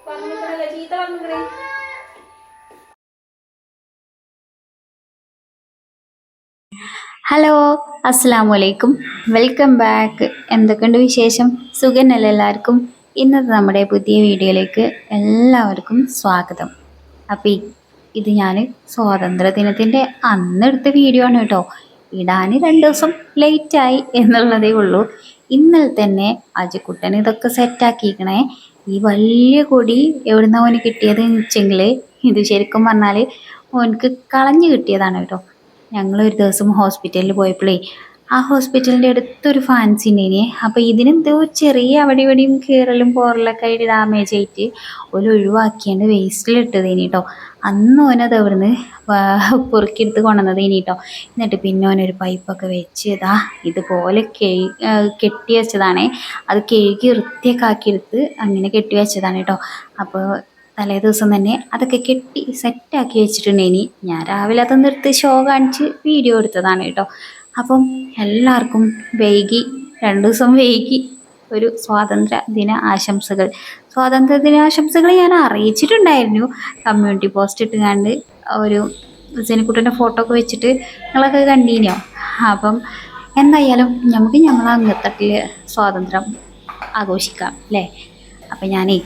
പറഞ്ഞിക്കണല്ലേ ചീത്ത പറഞ്ഞിക്കണേ. ഹലോ, അസ്സലാമു അലൈക്കും. Welcome back. എന്തൊക്കെയുണ്ട് വിശേഷം? സുഖന്നല്ലേ എല്ലാവർക്കും? ഇന്നത്തെ നമ്മുടെ പുതിയ വീഡിയോയിലേക്ക് എല്ലാവർക്കും സ്വാഗതം. അപ്പം ഇത് ഞാൻ സ്വാതന്ത്ര്യദിനത്തിൻ്റെ അന്നെടുത്ത വീഡിയോ ആണ് കേട്ടോ. ഇടാൻ 2 ദിവസം ലേറ്റായി എന്നുള്ളതേ ഉള്ളൂ. ഇന്നലെ തന്നെ അജിക്കുട്ടൻ ഇതൊക്കെ സെറ്റാക്കിക്കണേ. ഈ വലിയ കൊടി എവിടുന്ന ഓന് കിട്ടിയത് വെച്ചെങ്കിൽ ഇത് ശരിക്കും പറഞ്ഞാൽ ഓനക്ക് കളഞ്ഞു കിട്ടിയതാണ് കേട്ടോ. ഞങ്ങൾ ഒരു ദിവസം ഹോസ്പിറ്റലിൽ പോയപ്പോഴേ ആ ഹോസ്പിറ്റലിൻ്റെ അടുത്തൊരു ഫാൻസി ഉണ്ടായിനെ. അപ്പോൾ ഇതിനെന്തോ ചെറിയ അവിടെ ഇവിടെയും കീറലും പോറലൊക്കെ ആയിട്ട് ഡാമേജ് ആയിട്ട് ഒരു ഒഴിവാക്കിയാണ്ട് വേസ്റ്റിലിട്ടതേനി കേട്ടോ. അന്ന് ഓനത് അവിടുന്ന് പൊറുക്കിയെടുത്ത് കൊണ്ടുവന്നതേനി കേട്ടോ. എന്നിട്ട് പിന്നെ ഓനൊരു പൈപ്പൊക്കെ വെച്ച് ഇതാ ഇതുപോലെ കെട്ടി വെച്ചതാണേ. അത് കഴുകി വൃത്തിയൊക്കെ ആക്കിയെടുത്ത് അങ്ങനെ കെട്ടി വെച്ചതാണ് കേട്ടോ. അപ്പോൾ തലേ ദിവസം തന്നെ അതൊക്കെ കെട്ടി സെറ്റാക്കി വെച്ചിട്ടുണ്ടേനി. ഞാൻ രാവിലെ അതൊന്ന് എടുത്ത് ഷോ കാണിച്ച് വീഡിയോ എടുത്തതാണ് കേട്ടോ. അപ്പം എല്ലാവർക്കും വൈകി 2 ദിവസം വൈകി ഒരു സ്വാതന്ത്ര്യ ദിന ആശംസകൾ. സ്വാതന്ത്ര്യ ദിനാശംസകൾ ഞാൻ അറിയിച്ചിട്ടുണ്ടായിരുന്നു. കമ്മ്യൂണിറ്റി പോസ്റ്റ് ഇട്ടുകൊണ്ട് ഒരു ജനിക്കുട്ടൻ്റെ ഫോട്ടോ ഒക്കെ വെച്ചിട്ട് നിങ്ങളൊക്കെ കണ്ടീനോ? അപ്പം എന്തായാലും നമുക്ക് നമ്മളെ അംഗത്തട്ടിൽ സ്വാതന്ത്ര്യം ആഘോഷിക്കാം അല്ലേ? അപ്പം ഞാനേ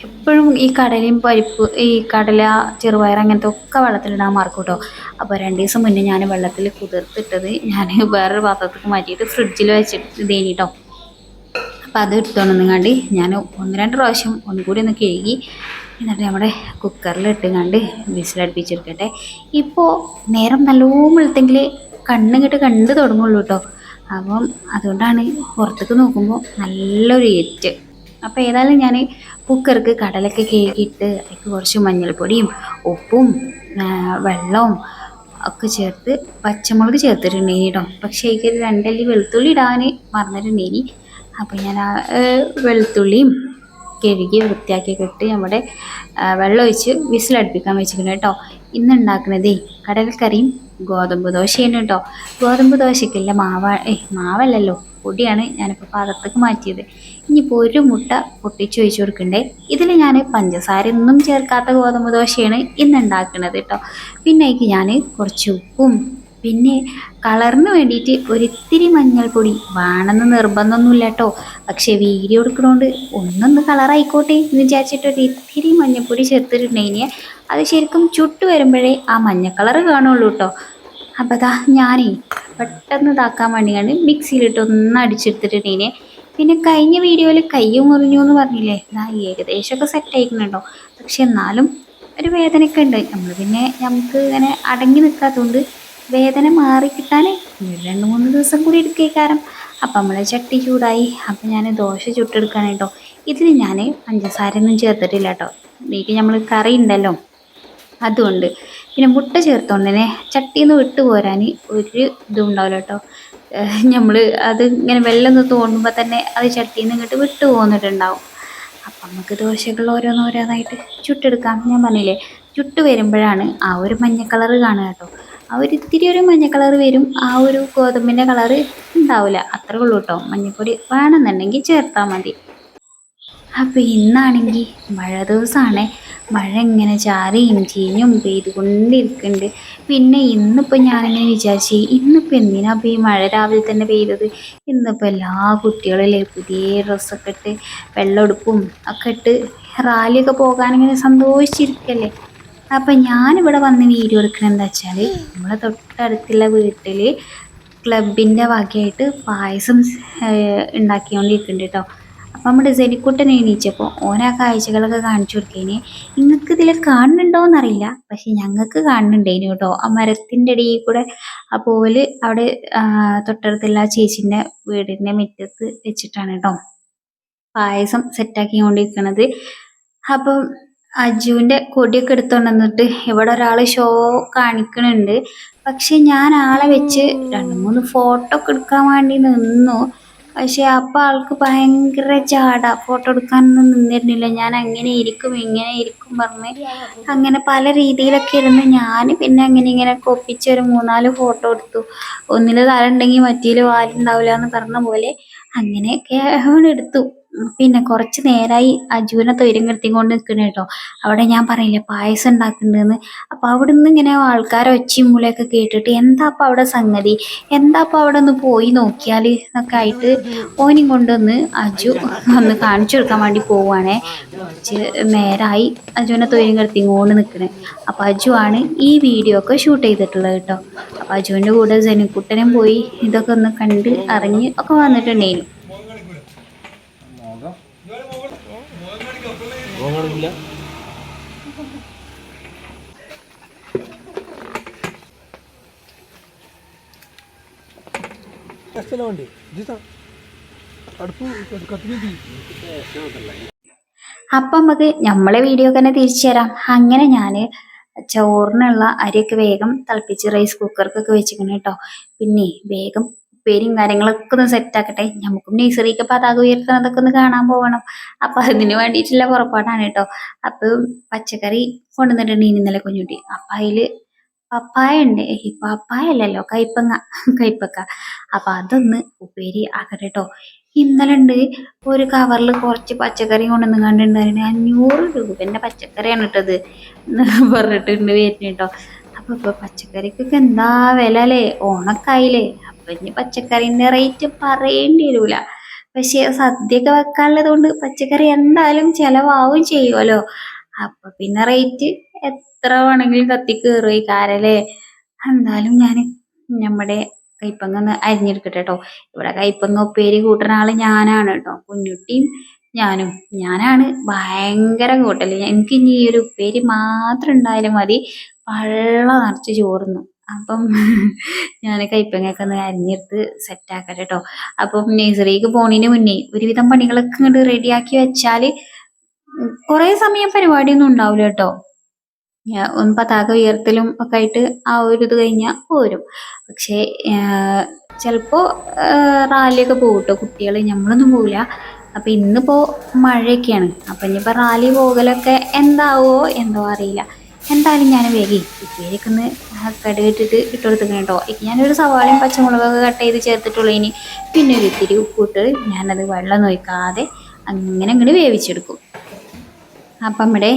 എപ്പോഴും ഈ കടലയും പരിപ്പ്, ഈ കടല, ചെറുപയർ അങ്ങനത്തെ ഒക്കെ വെള്ളത്തിലിടാൻ മറക്കും കേട്ടോ. അപ്പോൾ 2 ദിവസം മുന്നേ ഞാൻ വെള്ളത്തിൽ കുതിർത്തിട്ടത് ഞാൻ വേറൊരു പാത്രത്തേക്ക് മാറ്റിയിട്ട് ഫ്രിഡ്ജിൽ വെച്ചിട്ട് ഇതേനി കേട്ടോ. അപ്പോൾ അത് എടുത്തോണ്ടെങ്ങാണ്ട് ഞാൻ 1-2 പ്രാവശ്യം ഒന്നുകൂടി ഒന്ന് കഴുകി എന്നിട്ട് നമ്മുടെ കുക്കറിൽ ഇട്ടുകൊണ്ട് വിസിലടുപ്പിച്ചെടുക്കട്ടെ. ഇപ്പോൾ നേരം നല്ലോണം വെളുത്തെങ്കിൽ കണ്ണിങ്ങോട്ട് കണ്ടു തുടങ്ങുള്ളൂ കേട്ടോ. അപ്പം അതുകൊണ്ടാണ് പുറത്തേക്ക് നോക്കുമ്പോൾ നല്ലൊരു ഏറ്റ്. അപ്പോൾ ഏതായാലും ഞാൻ കുക്കർക്ക് കടലൊക്കെ കഴുകിയിട്ട് അതിലേക്ക് കുറച്ച് മഞ്ഞൾപ്പൊടിയും ഉപ്പും വെള്ളവും ഒക്കെ ചേർത്ത് പച്ചമുളക് ചേർത്തിട്ടുണ്ടേനി കേട്ടോ. പക്ഷേ എനിക്ക് 2 അല്ലി വെളുത്തുള്ളി ഇടാൻ മറന്നിട്ടുണ്ടേനി. അപ്പോൾ ഞാൻ ആ വെളുത്തുള്ളിയും കഴുകി വൃത്തിയാക്കിയൊക്കെ ഇട്ട് നമ്മുടെ വെള്ളം ഒഴിച്ച് വിസിലടുപ്പിക്കാൻ വെച്ചിട്ടുണ്ട് കേട്ടോ. ഇന്ന് ഉണ്ടാക്കുന്നതേ കടലക്കറിയും ഗോതമ്പ് ദോശയാണ് കേട്ടോ. ഗോതമ്പ് ദോശയ്ക്കില്ല മാവല്ലല്ലോ, പൊടിയാണ് ഞാനിപ്പോൾ പാത്രത്തേക്ക് മാറ്റിയത്. ഇനിയിപ്പോൾ ഒരു മുട്ട പൊട്ടിച്ച് ഒഴിച്ച് കൊടുക്കണ്ടേ. ഇതിൽ ഞാൻ പഞ്ചസാര ഒന്നും ചേർക്കാത്ത ഗോതമ്പ് ദോശയാണ് ഇന്ന് ഉണ്ടാക്കുന്നത് കേട്ടോ. പിന്നെ അതിലേക്ക് ഞാൻ കുറച്ച് ഉപ്പും പിന്നെ കളറിന് വേണ്ടിയിട്ട് ഒരിത്തിരി മഞ്ഞൾപ്പൊടി വേണമെന്ന് നിർബന്ധമൊന്നുമില്ല കേട്ടോ. പക്ഷേ വീഡിയോ എടുക്കണോണ്ട് ഒന്നൊന്ന് കളറായിക്കോട്ടെ എന്ന് വിചാരിച്ചിട്ട് ഒരിത്തിരി മഞ്ഞൾപ്പൊടി ചേർത്തിട്ടുണ്ടെങ്കിൽ അത് ശരിക്കും ചുട്ട് വരുമ്പോഴേ ആ മഞ്ഞ കളറ് കാണുള്ളൂ കേട്ടോ. അപ്പോൾ അതാ ഞാനേ പെട്ടെന്ന് ഇതാക്കാൻ വേണ്ടിയാണ് മിക്സിയിലിട്ട് ഒന്ന് അടിച്ചെടുത്തിട്ടുണ്ടെങ്കിൽ പിന്നെ കഴിഞ്ഞ വീഡിയോയിൽ കൈ മുറിഞ്ഞു എന്ന് പറഞ്ഞില്ലേ, ഇതാ ഏകദേശമൊക്കെ സെറ്റ് ആയിക്കുന്നുണ്ടോ. പക്ഷെ എന്നാലും ഒരു വേദനയൊക്കെ ഉണ്ട്. നമ്മൾ പിന്നെ നമുക്ക് ഇങ്ങനെ അടങ്ങി നിൽക്കാത്തതുകൊണ്ട് വേദന മാറിക്കിട്ടാൻ 2-3 ദിവസം കൂടി എടുക്കേക്കാരം. അപ്പം നമ്മളെ ചട്ടി ചൂടായി. അപ്പം ഞാൻ ദോശ ചുട്ടെടുക്കുകയാണ് കേട്ടോ. ഇതിൽ ഞാൻ പഞ്ചസാരയൊന്നും ചേർത്തിട്ടില്ല കേട്ടോ. ഇതിലേക്ക് നമ്മൾ കറി ഉണ്ടല്ലോ അതുകൊണ്ട്. പിന്നെ മുട്ട ചേർത്തോണ്ട് തന്നെ ചട്ടിയിൽ നിന്ന് വിട്ടു പോരാൻ ഒരു ഇതും ഉണ്ടാവില്ല കേട്ടോ. നമ്മൾ അത് ഇങ്ങനെ വെള്ളം ഒന്ന് തോന്നുമ്പോൾ തന്നെ അത് ചട്ടിയിൽ നിന്ന് ഇങ്ങോട്ട് വിട്ടു പോന്നിട്ടുണ്ടാവും. അപ്പം നമുക്ക് ദോശകൾ ഓരോന്നോരോന്നായിട്ട് ചുട്ടെടുക്കാം. ഞാൻ പറഞ്ഞില്ലേ, ചുട്ട് വരുമ്പോഴാണ് ആ ഒരു മഞ്ഞ കളറ് കാണുക കേട്ടോ. ആ ഒരു ഇത്തിരി ഒരു മഞ്ഞ കളറ് വരും, ആ ഒരു ഗോതമ്പിൻ്റെ കളറ് ഉണ്ടാവില്ല. അത്രേ ഉള്ളൂ കേട്ടോ. മഞ്ഞൾപ്പൊടി വേണമെന്നുണ്ടെങ്കിൽ ചേർത്താൽ മതി. അപ്പം ഇന്നാണെങ്കിൽ മഴ ദിവസമാണ്. മഴ ഇങ്ങനെ ചാറിയും ചീഞ്ഞും പെയ്തുകൊണ്ടിരിക്കുന്നുണ്ട്. പിന്നെ ഇന്നിപ്പോൾ ഞാനിങ്ങനെ വിചാരിച്ച് ഇന്നിപ്പോൾ എന്തിനാ ഇപ്പോൾ ഈ മഴ രാവിലെ തന്നെ പെയ്തത്. ഇന്നിപ്പോൾ എല്ലാ കുട്ടികളിലെ പുതിയ ഡ്രസ്സൊക്കെ ഇട്ട് വെള്ളമെടുപ്പും ഒക്കെ ഇട്ട് റാലിയൊക്കെ പോകാനിങ്ങനെ സന്തോഷിച്ചിരിക്കല്ലേ. അപ്പം ഞാനിവിടെ വന്ന് വീഡിയോ എടുക്കണത് എന്താ വെച്ചാൽ നമ്മളെ തൊട്ടടുത്തുള്ള വീട്ടിൽ ക്ലബിൻ്റെ വകയായിട്ട് പായസം ഉണ്ടാക്കിക്കൊണ്ടിരിക്കുന്നുണ്ട് കേട്ടോ. അപ്പം നമ്മുടെ സെനിക്കുട്ടൻ എണീച്ചപ്പോൾ ഓനാ കാഴ്ചകളൊക്കെ കാണിച്ചു കൊടുക്കേന്. നിങ്ങൾക്ക് ഇതിൽ കാണുന്നുണ്ടോയെന്നറിയില്ല, പക്ഷെ ഞങ്ങൾക്ക് കാണുന്നുണ്ടേനു കേട്ടോ. ആ മരത്തിൻ്റെ ഇടയിൽ കൂടെ ആ പോല് അവിടെ തൊട്ടടുത്തുള്ള ചേച്ചീൻ്റെ വീടിൻ്റെ മുറ്റത്ത് വെച്ചിട്ടാണ് കേട്ടോ പായസം സെറ്റാക്കിക്കൊണ്ടിരിക്കണത്. അപ്പം അജുവിൻ്റെ കൊടിയൊക്കെ എടുത്തോണ്ട് വന്നിട്ട് ഇവിടെ ഒരാൾ ഷോ കാണിക്കണുണ്ട്. പക്ഷെ ഞാൻ ആളെ വെച്ച് 2-3 ഫോട്ടോ ഒക്കെ എടുക്കാൻ വേണ്ടി നിന്നു. പക്ഷെ അപ്പം ആൾക്ക് ഭയങ്കര ജാട, ഫോട്ടോ എടുക്കാനൊന്നും നിന്നിരുന്നില്ല. ഞാൻ അങ്ങനെ ഇരിക്കും ഇങ്ങനെ ഇരിക്കും പറഞ്ഞ് അങ്ങനെ പല രീതിയിലൊക്കെ ഇരുന്ന് ഞാൻ പിന്നെ അങ്ങനെ ഇങ്ങനെ ഒപ്പിച്ച് ഒരു 3-4 ഫോട്ടോ എടുത്തു. ഒന്നിൽ തല ഉണ്ടെങ്കിൽ മറ്റേൽ വാലുണ്ടാവില്ല എന്ന് പറഞ്ഞ പോലെ അങ്ങനെയൊക്കെ എടുത്തു. പിന്നെ കുറച്ച് നേരമായി അജുവിനെ തൊയിരം കെടുത്തിക്കൊണ്ട് നിൽക്കണ കേട്ടോ. അവിടെ ഞാൻ പറയില്ലേ പായസം ഉണ്ടാക്കുന്നുണ്ടെന്ന്. അപ്പൊ അവിടുന്ന് ഇങ്ങനെ ആൾക്കാരെ ഒച്ചയും മൂലയൊക്കെ കേട്ടിട്ട് എന്താ അപ്പൊ അവിടെ സംഗതി, എന്താ അപ്പൊ അവിടെ ഒന്ന് പോയി നോക്കിയാല് എന്നൊക്കെ ആയിട്ട് ഓനും കൊണ്ടുവന്ന് അജു ഒന്ന് കാണിച്ചു കൊടുക്കാൻ വേണ്ടി പോവാണേ. കുറച്ച് നേരമായി അജുവിനെ തൊയിരം കെടുത്തിക്കൊണ്ട് നിൽക്കണേ. അപ്പൊ അജു ആണ് ഈ വീഡിയോ ഒക്കെ ഷൂട്ട് ചെയ്തിട്ടുള്ളത് കേട്ടോ. അപ്പൊ അജുവിന്റെ കൂടെ ജനുക്കുട്ടനും പോയി ഇതൊക്കെ ഒന്ന് കണ്ട് അറിഞ്ഞ് ഒക്കെ വന്നിട്ടുണ്ടായിരുന്നു. അപ്പം നമുക്ക് നമ്മളെ വീഡിയോ തന്നെ തിരിച്ചു തരാം. അങ്ങനെ ഞാൻ ചോറിനുള്ള അരിയൊക്കെ വേഗം തിളപ്പിച്ച് റൈസ് കുക്കർക്കൊക്കെ വെച്ചിരിക്കണം കേട്ടോ. പിന്നെ വേഗം ഉപ്പേരിയും കാര്യങ്ങളൊക്കെ ഒന്ന് സെറ്റാക്കട്ടെ. നമുക്കും നഴ്സറിക്ക് പതാക ഉയർത്തുന്നതൊക്കെ ഒന്ന് കാണാൻ പോകണം. അപ്പൊ അതിന് വേണ്ടിയിട്ടുള്ള പുറപ്പാടാണ് കേട്ടോ. അപ്പൊ പച്ചക്കറി കൊണ്ടുവന്നിട്ടുണ്ട് ഇന്നലെ കുഞ്ഞുട്ടി. അപ്പൊ അതില് പപ്പായ ഉണ്ട്, പപ്പായ അല്ലല്ലോ കൈപ്പങ്ങ, കൈപ്പക്ക. അപ്പൊ അതൊന്ന് ഉപ്പേരി ആക്കട്ടെ കേട്ടോ. ഇന്നലെ ഉണ്ട് ഒരു കവറിൽ കുറച്ച് പച്ചക്കറി കൊണ്ടുവന്ന് കണ്ടിട്ടുണ്ടായിരുന്നു. 500 രൂപന്റെ പച്ചക്കറിയാണ് ഇട്ടത് പറഞ്ഞിട്ടുണ്ട് വരുന്നു കേട്ടോ. അപ്പൊ ഇപ്പൊ പച്ചക്കറിക്കൊക്കെ എന്താ വില അല്ലേ, ഓണക്കായില്ലേ. അപ്പൊ ഇനി പച്ചക്കറിന്റെ റേറ്റ് പറയേണ്ടി വരൂല. പക്ഷെ സദ്യയൊക്കെ വെക്കാനുള്ളത് കൊണ്ട് പച്ചക്കറി എന്തായാലും ചെലവാവും ചെയ്യുമല്ലോ. അപ്പൊ പിന്നെ റേറ്റ് എത്ര വേണമെങ്കിലും കത്തിക്കേറും കാരല്ലേ. എന്തായാലും ഞാൻ നമ്മുടെ കൈപ്പങ്ങ ഒന്ന് അരിഞ്ഞെടുക്കട്ടെ കേട്ടോ. ഇവിടെ കൈപ്പങ്ങ ഉപ്പേരി കൂട്ടുന്ന ആള് ഞാനാണ് കേട്ടോ. കുഞ്ഞുട്ടിയും ഞാനും. ഞാനാണ് ഭയങ്കര കൂട്ടല്. എനിക്ക് ഇനി ഈ ഒരു ഉപ്പേരി മാത്രം ഉണ്ടായാലും മതി, പള്ള നിറച്ച് ചോറുന്നു. അപ്പം ഞാൻ കൈപ്പങ്ങയൊക്കെ ഒന്ന് അരിഞ്ഞെടുത്ത് സെറ്റാക്കട്ടെ കേട്ടോ. അപ്പം നഴ്സറിക്ക് പോണതിന് മുന്നേ ഒരുവിധം പണികളൊക്കെ ഇങ്ങോട്ട് റെഡിയാക്കി വെച്ചാല് കുറേ സമയം പരിപാടിയൊന്നും ഉണ്ടാവില്ല കേട്ടോ. ഒന്ന് പതാക ഉയർത്തലും ഒക്കെ ആയിട്ട് ആ ഒരു ഇത് കഴിഞ്ഞാൽ പോരും. പക്ഷേ ചിലപ്പോൾ റാലിയൊക്കെ പോകും കേട്ടോ കുട്ടികൾ, നമ്മളൊന്നും പോവില്ല. അപ്പം ഇന്നിപ്പോൾ മഴയൊക്കെയാണ്. അപ്പം ഇനിയിപ്പോൾ റാലി പോകലൊക്കെ എന്താവോ എന്തോ അറിയില്ല. എന്തായാലും ഞാൻ വേഗം ഉപ്പേരിയൊക്കെ ഒന്ന് കടുകിട്ടിട്ട് ഇട്ട് കൊടുത്തിക്കണം കേട്ടോ. ഞാനൊരു സവാളയും പച്ചമുളകൊക്കെ കട്ട് ചെയ്ത് ചേർത്തിട്ടുള്ളൂ. ഇനി പിന്നെ ഒരു ഇത്തിരി ഉപ്പിട്ട് ഞാനത് വെള്ളം ഒഴിക്കാതെ അങ്ങനെ അങ്ങോട്ട് വേവിച്ചെടുക്കും. അപ്പം നമ്മുടെ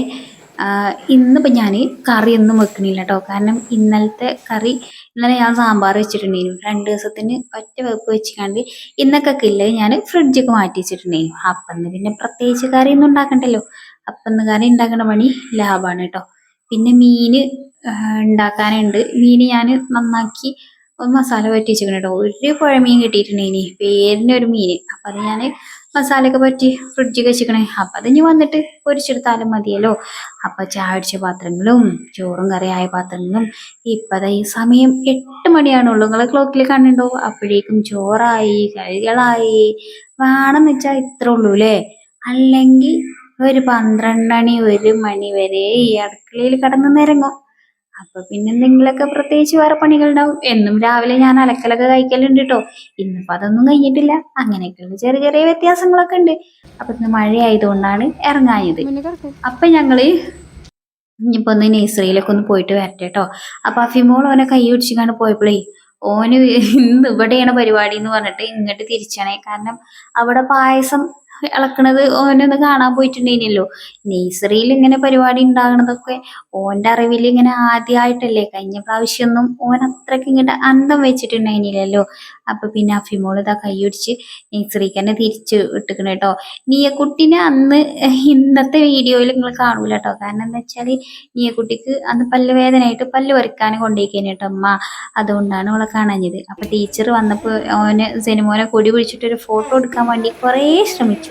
ഇന്നിപ്പോൾ ഞാൻ കറിയൊന്നും വെക്കണില്ല കേട്ടോ. കാരണം ഇന്നലത്തെ കറി ഇന്നലെ ഞാൻ സാമ്പാർ വെച്ചിട്ടുണ്ടായിരുന്നു. 2 ദിവസത്തിന് ഒറ്റ വെപ്പ് വെച്ചിക്കാണ്ട് ഇന്നൊക്കെ ഇല്ല ഞാൻ ഫ്രിഡ്ജൊക്കെ മാറ്റി വെച്ചിട്ടുണ്ടായിരുന്നു. അപ്പം ഇന്ന് പിന്നെ പ്രത്യേകിച്ച് കറിയൊന്നും ഉണ്ടാക്കണ്ടല്ലോ. അപ്പം ഇന്ന് കറി ഉണ്ടാക്കുന്ന പണി ലാഭമാണ് കേട്ടോ. പിന്നെ മീൻ ഉണ്ടാക്കാനുണ്ട്. മീൻ ഞാൻ നന്നാക്കി മസാല പറ്റി വെച്ചിരിക്കണം കേട്ടോ. ഒരു പുഴ മീൻ കിട്ടിയിട്ടുണ്ടായിനി, പേരിനൊരു മീൻ. അപ്പം അത് ഞാൻ മസാലയൊക്കെ പറ്റി ഫ്രിഡ്ജിൽ വെച്ചിരിക്കണേ. അപ്പം അത് ഇനി വന്നിട്ട് പൊരിച്ചെടുത്താലും മതിയല്ലോ. അപ്പം ചായ അടിച്ച പാത്രങ്ങളും ചോറും കറിയായ പാത്രങ്ങളും ഇപ്പം ഈ സമയം 8 മണിയാണുള്ളൂ. നിങ്ങൾ ക്ലോക്കിൽ കണ്ടുണ്ടോ? അപ്പോഴേക്കും ചോറായി കറികളായി. വേണമെന്ന് വെച്ചാൽ ഇത്ര ഉള്ളൂ അല്ലേ. അല്ലെങ്കിൽ ഒരു 12 മണി 1 മണി വരെ ഈ അടുക്കളയിൽ കിടന്ന് നിരങ്ങും. അപ്പൊ പിന്നെ എന്തെങ്കിലുമൊക്കെ പ്രത്യേകിച്ച് വേറെ പണികളുണ്ടാവും. എന്നും രാവിലെ ഞാൻ അലക്കലൊക്കെ കഴിക്കലുണ്ട് കേട്ടോ. ഇന്നിപ്പോ അതൊന്നും കഴിഞ്ഞിട്ടില്ല. അങ്ങനെയൊക്കെയുള്ള ചെറിയ ചെറിയ വ്യത്യാസങ്ങളൊക്കെ ഉണ്ട്. അപ്പൊ ഇന്ന് മഴയായതുകൊണ്ടാണ് ഇറങ്ങാഞ്ഞത്. അപ്പൊ ഞങ്ങള് ഇനിയിപ്പോ ഒന്ന് നഴ്സറിയിലൊക്കെ ഒന്ന് പോയിട്ട് വരട്ടെ കേട്ടോ. അപ്പൊ അഫിമോൾ ഓനെ കൈ പിടിച്ചിക്കാണ്ട് പോയപ്പോഴേ ഓന് ഇന്ന് ഇവിടെയാണ് പരിപാടി എന്ന് പറഞ്ഞിട്ട് ഇങ്ങോട്ട് തിരിച്ചാണേ. കാരണം അവിടെ പായസം ഇളക്കണത് ഓനൊന്ന് കാണാൻ പോയിട്ടുണ്ടേനല്ലോ. നഴ്സറിയിൽ ഇങ്ങനെ പരിപാടി ഉണ്ടാകണതൊക്കെ ഓന്റെ അറിവിൽ ഇങ്ങനെ ആദ്യമായിട്ടല്ലേ. കഴിഞ്ഞ പ്രാവശ്യമൊന്നും ഓൻ അത്രയ്ക്ക് ഇങ്ങോട്ട് അന്തം വെച്ചിട്ടുണ്ടായിനില്ലല്ലോ. അപ്പൊ പിന്നെ അഫിമോൾ ഇതാ കൈയൊടിച്ച് നഴ്സറിക്ക് തന്നെ തിരിച്ച് ഇട്ടിക്കണ കേട്ടോ. നീയക്കുട്ടിനെ അന്ന് ഇന്നത്തെ വീഡിയോയിൽ നിങ്ങൾ കാണൂല കേട്ടോ. കാരണം എന്താ വെച്ചാല് നീയക്കുട്ടിക്ക് അന്ന് പല്ല് വേദനയായിട്ട് പല്ല് പറിക്കാൻ കൊണ്ടുപോയിക്കേനെ കേട്ടോ അമ്മ. അതുകൊണ്ടാണ് അവളെ കാണാഞ്ഞത്. അപ്പൊ ടീച്ചർ വന്നപ്പോൾ ഓന് സെനിമോനെ കൊടി പിടിച്ചിട്ട് ഒരു ഫോട്ടോ എടുക്കാൻ വേണ്ടി കുറേ ശ്രമിച്ചു.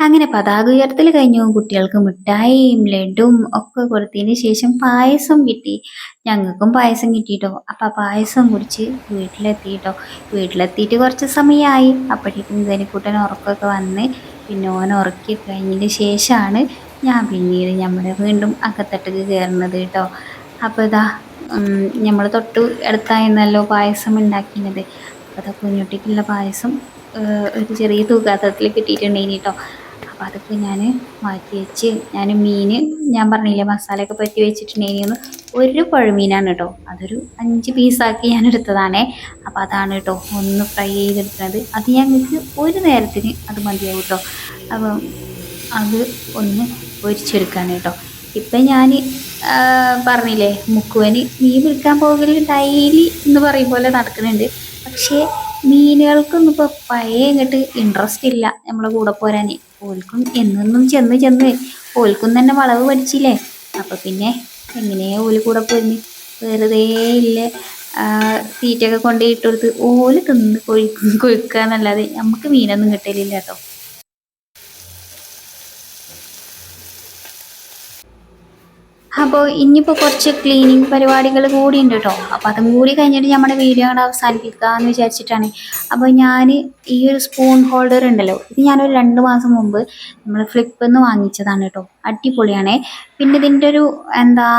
അങ്ങനെ പതാക ഉയർത്തൽ കഴിഞ്ഞു. കുട്ടികൾക്ക് മിഠായിയും ലഡും ഒക്കെ കൊടുത്തതിന് ശേഷം പായസം കിട്ടി. ഞങ്ങൾക്കും പായസം കിട്ടിയിട്ടോ. അപ്പം പായസം കുടിച്ച് വീട്ടിലെത്തിയിട്ടോ. വീട്ടിലെത്തിയിട്ട് കുറച്ച് സമയമായി. അപ്പോഴേക്കും ഗനിക്കുട്ടൻ ഉറക്കമൊക്കെ വന്ന് പിന്നെ ഓൻ ഉറക്കി കഴിഞ്ഞതിന് ശേഷമാണ് ഞാൻ പിന്നീട് നമ്മുടെ വീണ്ടും അകത്തട്ടക്ക് കയറുന്നത് കേട്ടോ. അപ്പോൾ ഇതാ നമ്മൾ തൊട്ട് അടുത്തായിരുന്നല്ലോ പായസം ഉണ്ടാക്കിയത്. അപ്പോൾ അതാ കുഞ്ഞുട്ടിക്കുള്ള പായസം ഒരു ചെറിയ തൂക്കാത്തത്തിൽ കിട്ടിയിട്ടുണ്ടായിന് കേട്ടോ. അപ്പോൾ അതൊക്കെ ഞാൻ മാറ്റി വെച്ച് മീൻ ഞാൻ പറഞ്ഞില്ലേ മസാലയൊക്കെ പറ്റി വെച്ചിട്ടുണ്ടെങ്കിൽ ഒരു പുഴമീനാണ് കേട്ടോ, അതൊരു 5 പീസാക്കി ഞാൻ എടുത്തതാണേ. അപ്പോൾ അതാണ് കേട്ടോ ഒന്ന് ഫ്രൈ ചെയ്തെടുക്കുന്നത്. അത് ഞങ്ങൾക്ക് ഒരു നേരത്തിന് അത് മതിയാവും കേട്ടോ. അപ്പം അത് ഒന്ന് പൊരിച്ചെടുക്കാണ് കേട്ടോ. ഇപ്പം ഞാൻ പറഞ്ഞില്ലേ മുക്കുവന് മീൻ പിടിക്കാൻ പോകൽ ഡെയിലി എന്ന് പറയും പോലെ നടക്കുന്നുണ്ട്. പക്ഷേ മീനുകൾക്കൊന്നും ഇപ്പോൾ പഴയ ഇങ്ങോട്ട് ഇൻട്രസ്റ്റ് ഇല്ല നമ്മളെ കൂടെ പോരാൻ. ഓൽക്കും എന്നും ചെന്ന് ഓൽക്കും തന്നെ വളവ് പഠിച്ചില്ലേ. അപ്പം പിന്നെ എങ്ങനെയാ ഓല് കൂടെ പോരുന്ന്, വെറുതെ ഇല്ല തീറ്റയൊക്കെ കൊണ്ട് ഇട്ടുകൊടുത്ത് ഓല് തിന്ന് കൊഴുക്കുക എന്നല്ലാതെ നമുക്ക് മീനൊന്നും കിട്ടലില്ല കേട്ടോ. അപ്പോൾ ഇനിയിപ്പോൾ കുറച്ച് ക്ലീനിങ് പരിപാടികൾ കൂടി ഉണ്ട് കേട്ടോ. അപ്പോൾ അതും കൂടി കഴിഞ്ഞിട്ട് നമ്മുടെ വീഡിയോ അങ്ങോട്ട് അവസാനിപ്പിക്കാമെന്ന് വിചാരിച്ചിട്ടാണ്. അപ്പോൾ ഞാൻ ഈ ഒരു സ്പൂൺ ഹോൾഡർ ഉണ്ടല്ലോ, ഇത് ഞാനൊരു 2 മാസം മുമ്പ് നമ്മൾ ഫ്ലിപ്പിൽ നിന്ന് വാങ്ങിച്ചതാണ് കേട്ടോ. അടിപൊളിയാണേ. പിന്നെ ഇതിൻ്റെ ഒരു എന്താ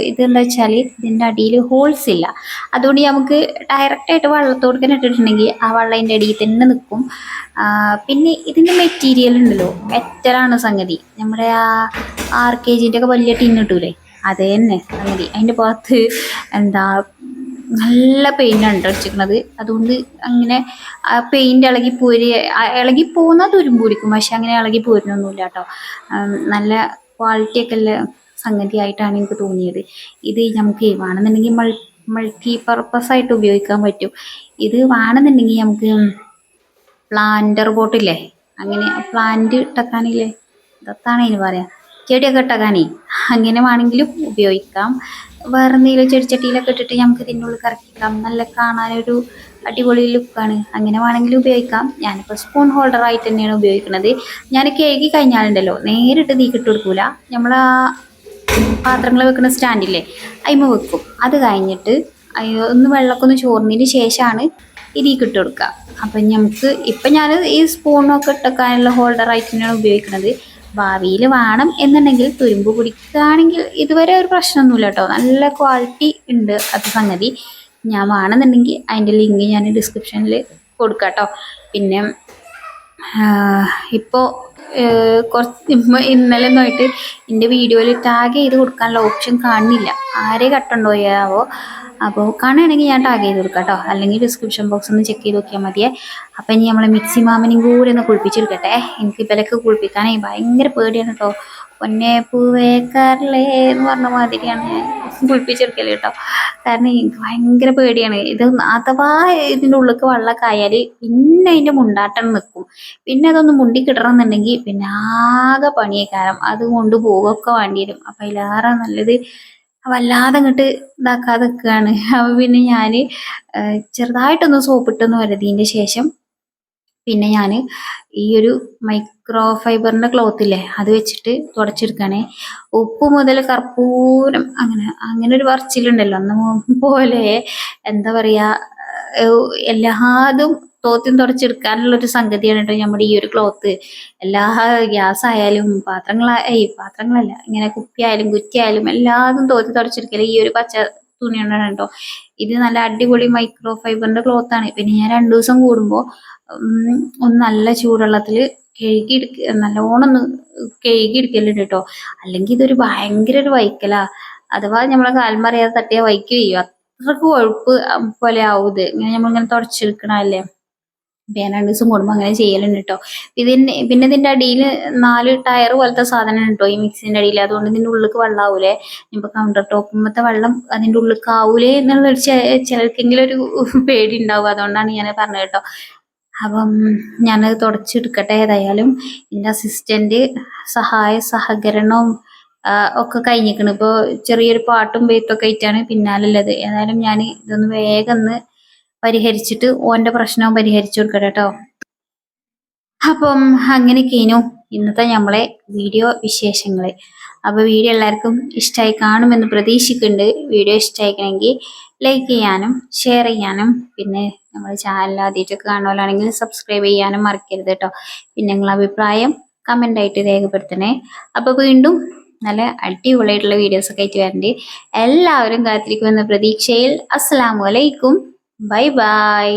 ഇതെന്താ വെച്ചാൽ ഇതിൻ്റെ അടിയിൽ ഹോൾസ് ഇല്ല. അതുകൊണ്ട് നമുക്ക് ഡയറക്റ്റായിട്ട് വെള്ളത്തോട് തന്നെ ഇട്ടിട്ടുണ്ടെങ്കിൽ ആ വെള്ളം അതിൻ്റെ അടിയിൽ തന്നെ നിൽക്കും. പിന്നെ ഇതിൻ്റെ മെറ്റീരിയൽ ഉണ്ടല്ലോ, മെറ്റലാണ് സംഗതി. നമ്മുടെ ആ RKG ഒക്കെ വലിയ ടിന്ന് കിട്ടൂലേ, അത് തന്നെ സംഗതി. അതിൻ്റെ പുറത്ത് എന്താ നല്ല പെയിൻ്റാണ് അടിച്ചിരിക്കുന്നത്. അതുകൊണ്ട് അങ്ങനെ ആ പെയിൻ്റ് ഇളകി പോകുന്ന തുരുമ്പൂരിക്കും, പക്ഷെ അങ്ങനെ ഇളകി പോരുന്നൊന്നുമില്ല കേട്ടോ. നല്ല ക്വാളിറ്റിയൊക്കെ ഉള്ള സംഗതിയായിട്ടാണ് എനിക്ക് തോന്നിയത്. ഇത് നമുക്ക് വേണമെന്നുണ്ടെങ്കിൽ മൾട്ടി പർപ്പസ് ആയിട്ട് ഉപയോഗിക്കാൻ പറ്റും. ഇത് വേണമെന്നുണ്ടെങ്കിൽ നമുക്ക് പ്ലാന്റർ ബോട്ടില്ലേ, അങ്ങനെ പ്ലാന്റ് ഇട്ടക്കാനില്ലേ, ഇതൊക്കെയാണ് അതിന് പറയാം, ചെടിയൊക്കെ ഇട്ടക്കാനേ അങ്ങനെ വേണമെങ്കിലും ഉപയോഗിക്കാം. വേറെ എന്തെങ്കിലും ചെടിച്ചട്ടിയിലൊക്കെ ഇട്ടിട്ട് നമുക്ക് ഇതിനുള്ളിൽ കറക്കിക്കാം. നല്ല കാണാനൊരു അടിപൊളി ലുക്കാണ്. അങ്ങനെ വേണമെങ്കിലും ഉപയോഗിക്കാം. ഞാനിപ്പോൾ സ്പൂൺ ഹോൾഡറായിട്ട് തന്നെയാണ് ഉപയോഗിക്കുന്നത്. ഞാൻ കഴുകി കഴിഞ്ഞാലുണ്ടല്ലോ നേരിട്ട് തീക്കിട്ട് കൊടുക്കൂല, നമ്മൾ ആ പാത്രങ്ങൾ വെക്കുന്ന സ്റ്റാൻഡില്ലേ അതിമ വെക്കും. അത് കഴിഞ്ഞിട്ട് ഒന്ന് വെള്ളമൊക്കെ ഒന്ന് ചോർന്നതിന് ശേഷമാണ് ഇതിലേക്ക് ഇട്ട് കൊടുക്കുക. അപ്പം നമുക്ക് ഇപ്പം ഞാൻ ഈ സ്പൂണൊക്കെ ഇട്ടക്കാനുള്ള ഹോൾഡറായിട്ട് തന്നെയാണ് ഉപയോഗിക്കുന്നത്. ഭാവിയിൽ വേണം എന്നുണ്ടെങ്കിൽ തുരുമ്പ് പിടിക്കുകയാണെങ്കിൽ ഇതുവരെ ഒരു പ്രശ്നമൊന്നുമില്ല കേട്ടോ, നല്ല ക്വാളിറ്റി ഉണ്ട് അത് സംഗതി. ഞാൻ വേണമെന്നുണ്ടെങ്കിൽ അതിൻ്റെ ലിങ്ക് ഞാൻ ഡിസ്ക്രിപ്ഷനിൽ കൊടുക്കാം കേട്ടോ. പിന്നെ ഇപ്പോൾ ഇന്നലെ ഒന്നായിട്ട് എൻ്റെ വീഡിയോയിൽ ടാഗ് ചെയ്ത് കൊടുക്കാനുള്ള ഓപ്ഷൻ കാണുന്നില്ല. ആരെ കട്ടുണ്ടോയാവോ. അപ്പോൾ കാണുകയാണെങ്കിൽ ഞാൻ ടാഗ് ചെയ്ത് കൊടുക്കാം കേട്ടോ, അല്ലെങ്കിൽ ഡിസ്ക്രിപ്ഷൻ ബോക്സ് ഒന്ന് ചെക്ക് ചെയ്ത് നോക്കിയാൽ മതിയേ. അപ്പം ഇനി നമ്മളെ മിക്സി മാമനെയും കൂടി ഒന്ന് കുളിപ്പിച്ചെടുക്കട്ടെ. എനിക്ക് ഇവരൊക്കെ കുളിപ്പിക്കാനേ ഭയങ്കര പേടിയാണ് കേട്ടോ. പൊന്നെ പൂവേക്കാറില്ലേ എന്ന് പറഞ്ഞ മാതിരിയാണ് ഞാൻ കുളിപ്പിച്ചെടുക്കല് കേട്ടോ. കാരണം എനിക്ക് ഭയങ്കര പേടിയാണ്. ഇത് അഥവാ ഇതിൻ്റെ ഉള്ളിലേക്ക് വെള്ളമൊക്കെ ആയാൽ പിന്നെ അതിൻ്റെ മുണ്ടാട്ടം നിൽക്കും. പിന്നെ അതൊന്ന് മുണ്ടി കിട്ടണം എന്നുണ്ടെങ്കിൽ പിന്നെ ആകെ പണിയേക്കാരം, അത് കൊണ്ടുപോകുകയൊക്കെ വേണ്ടി വരും. അപ്പം അതിലേറെ നല്ലത് വല്ലാതെ അങ്ങോട്ട് ഇതാക്കാതെ നിൽക്കുകയാണ്. അപ്പം പിന്നെ ഞാൻ ചെറുതായിട്ടൊന്ന് സോപ്പിട്ടൊന്ന് വരുതിൻ്റെ ശേഷം പിന്നെ ഞാൻ ഈ ഒരു മൈക്രോ ഫൈബറിൻ്റെ ക്ലോത്തില്ലേ അത് വെച്ചിട്ട് തുടച്ചെടുക്കുകയാണേ. ഉപ്പ് മുതൽ കർപ്പൂരം അങ്ങനെ ഒരു പറച്ചിലുണ്ടല്ലോ അന്ന് പോലെ, എന്താ പറയുക, എല്ലാതും തോത്തിയും തുടച്ചെടുക്കാനുള്ളൊരു സംഗതിയാണ് കേട്ടോ നമ്മുടെ ഈ ഒരു ക്ലോത്ത്. എല്ലാ ഗ്യാസ് ആയാലും പാത്രങ്ങളല്ല, ഇങ്ങനെ കുപ്പിയായാലും കുറ്റിയായാലും എല്ലാതും തോത്തി തുടച്ചെടുക്കല് ഈ ഒരു പച്ച തുണി കൊണ്ടാണ് കേട്ടോ. ഇത് നല്ല അടിപൊളി മൈക്രോ ഫൈബറിൻ്റെ ക്ലോത്താണ്. പിന്നെ ഞാൻ 2 ദിവസം കൂടുമ്പോൾ ഒന്ന് നല്ല ചൂടുവെള്ളത്തിൽ നല്ലോണം ഒന്ന് കഴുകി എടുക്കലുണ്ട് കേട്ടോ. അല്ലെങ്കിൽ ഇതൊരു ഭയങ്കര ഒരു വൈക്കലാ. അഥവാ നമ്മളെ കാൽമറിയാതെ തട്ടിയാൽ വൈക്ക് ചെയ്യും, അത്രക്ക് കൊഴുപ്പ് പോലെ ആവും ഇത്. ഇങ്ങനെ നമ്മളിങ്ങനെ തുടച്ചെടുക്കണല്ലേ. ഞാൻ 2 ദിവസം കൂടുമ്പോൾ അങ്ങനെ ചെയ്യലുണ്ട് കേട്ടോ. പിന്നെ ഇതിൻ്റെ അടിയിൽ 4 ടയർ പോലത്തെ സാധനം കേട്ടോ ഈ മിക്സിൻ്റെ അടിയിൽ. അതുകൊണ്ട് ഇതിൻ്റെ ഉള്ളിലേക്ക് വെള്ളം ആവൂലേ, ഇപ്പൊ കൗണ്ടർ ടോപ്പുമ്പത്തെ വെള്ളം അതിൻ്റെ ഉള്ളിലേക്ക് ആവൂലേ എന്നുള്ളൊരു ചിലർക്കെങ്കിലും ഒരു പേടി ഉണ്ടാവും. അതുകൊണ്ടാണ് ഞാൻ പറഞ്ഞത് കേട്ടോ. അപ്പം ഞാനത് തുടച്ചെടുക്കട്ടെ. ഏതായാലും എൻ്റെ അസിസ്റ്റന്റ് സഹകരണവും ഒക്കെ കഴിഞ്ഞിരിക്കണം. ഇപ്പോൾ ചെറിയൊരു പാട്ടും പെയ്ത്തൊക്കെ ആയിട്ടാണ് പിന്നാലുള്ളത്. ഏതായാലും ഞാൻ ഇതൊന്ന് വേഗം ഒന്ന് പരിഹരിച്ചിട്ട് ഓൻ്റെ പ്രശ്നവും പരിഹരിച്ചു കൊടുക്കട്ടെ കേട്ടോ. അപ്പം അങ്ങനെയൊക്കെയായിരുന്നു ഇന്നത്തെ നമ്മളെ വീഡിയോ വിശേഷങ്ങൾ. അപ്പോൾ വീഡിയോ എല്ലാവർക്കും ഇഷ്ടമായി കാണുമെന്ന് പ്രതീക്ഷിക്കുന്നുണ്ട്. വീഡിയോ ഇഷ്ടമായിക്കണമെങ്കിൽ ലൈക്ക് ചെയ്യാനും ഷെയർ ചെയ്യാനും പിന്നെ നമ്മുടെ ചാനൽ ആദ്യമായിട്ടൊക്കെ കാണുമല്ലാണെങ്കിൽ സബ്സ്ക്രൈബ് ചെയ്യാനും മറക്കരുത് കേട്ടോ. പിന്നെ നിങ്ങളുടെ അഭിപ്രായം കമൻ്റായിട്ട് രേഖപ്പെടുത്തണേ. അപ്പോൾ വീണ്ടും നല്ല അടിപൊളിയായിട്ടുള്ള വീഡിയോസൊക്കെ ആയിട്ട് വരണ്ടേ. എല്ലാവരും കാത്തിരിക്കുമെന്ന പ്രതീക്ഷയിൽ അസ്സലാമു അലൈക്കും. Bye bye.